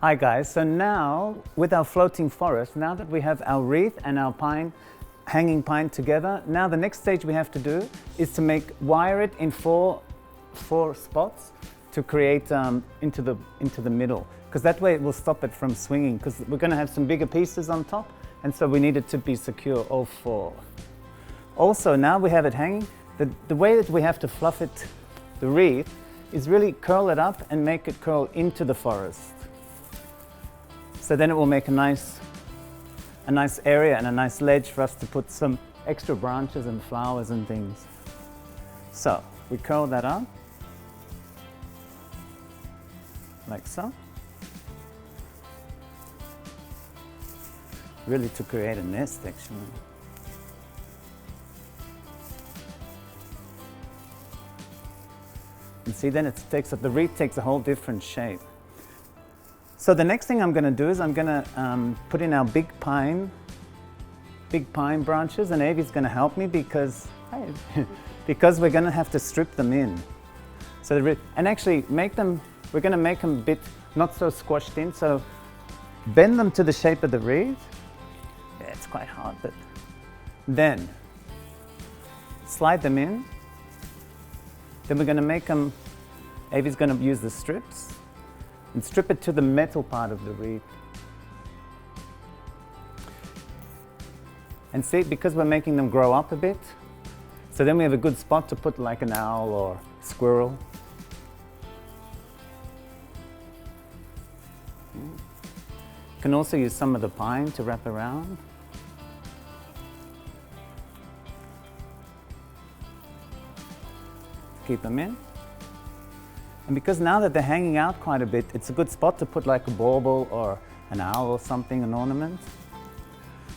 Hi guys, so now with our floating forest, now that we have our wreath and our pine, hanging pine together, now the next stage we have to do is to wire it in four spots to create into the middle, because that way it will stop it from swinging, because we're going to have some bigger pieces on top, and so we need it to be secure, all four. Also, now we have it hanging, the way that we have to fluff it, the wreath, is really curl it up and make it curl into the forest. So then it will make a nice area and a nice ledge for us to put some extra branches and flowers and things. So we curl that up, like so. Really to create a nest, actually. And see, then the wreath takes a whole different shape. So the next thing I'm going to do is I'm going to put in our big pine branches, and Avi's going to help me because we're going to have to strip them in. So and actually we're going to make them a bit not so squashed in. So bend them to the shape of the wreath. Yeah, it's quite hard, but then slide them in. Then we're going to make them. Avi's going to use the strips and strip it to the metal part of the wreath. And see, because we're making them grow up a bit, so then we have a good spot to put like an owl or squirrel. You can also use some of the pine to wrap around. Keep them in. And because now that they're hanging out quite a bit, it's a good spot to put like a bauble or an owl or something, an ornament.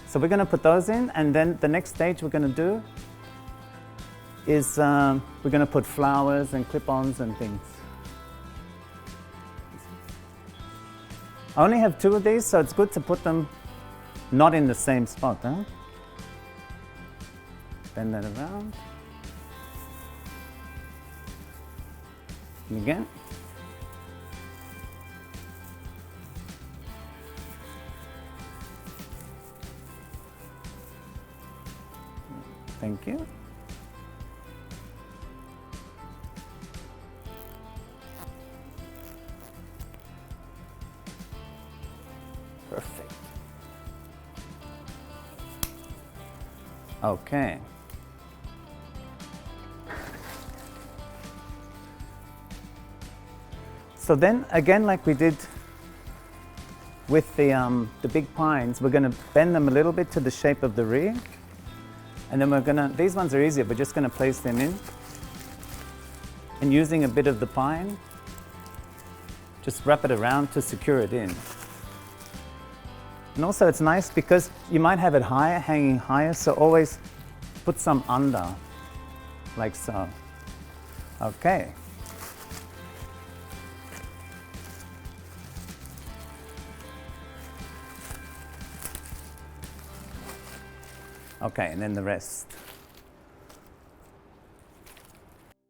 So we're going to put those in, and then the next stage we're going to do is we're going to put flowers and clip-ons and things. I only have 2 of these, so it's good to put them not in the same spot. Huh? Bend that around. And again. Thank you. Perfect. Okay. So then, again, like we did with the big pines, we're going to bend them a little bit to the shape of the wreath. And then these ones are easier, we're just going to place them in. And using a bit of the pine, just wrap it around to secure it in. And also it's nice because you might have it higher, hanging higher, so always put some under, like so. Okay. Okay, and then the rest.